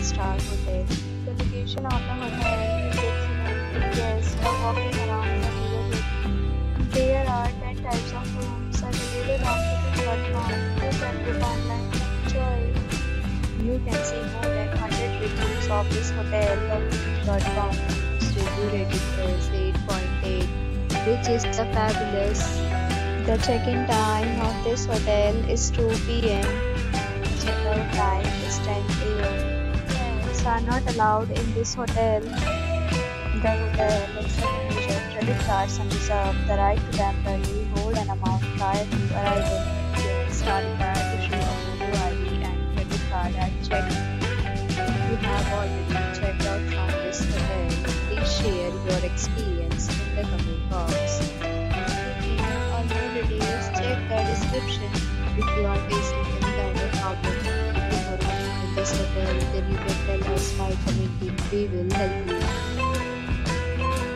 5-star hotel. The location of the hotel is excellent if guests are walking around the neighborhood. There are 10 types of rooms available on booking.com. You can book online and enjoy. You can see more than 100 reviews of this hotel. The booking.com review rating is 8.8, which is the fabulous. The check-in time of this hotel is 2 p.m. Check-out time is 10 a.m. Pets are not allowed in this hotel. The hotel accepts major credit cards and reserves the right to temporarily hold an amount prior to arrival. Guests are required to show a photo ID and credit card at check-in. If you have already checked out from this hotel, please share your experience in the comment box. If you need or more details, check the description. If you are facing any kind of problem booking a room in this hotel, then you can tell us by commenting. We will help you.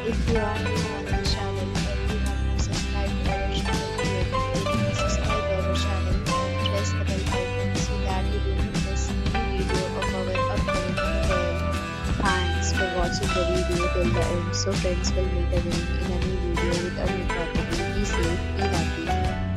If you are new on this channel and you have not subscribed to our channel yet, then subscribe to our channel and press the bell icon so that you do not miss any video of our upcoming hotel. Thanks for watching the video till the end. So friends, will meet again in a new video with a new property. Be safe, be happy.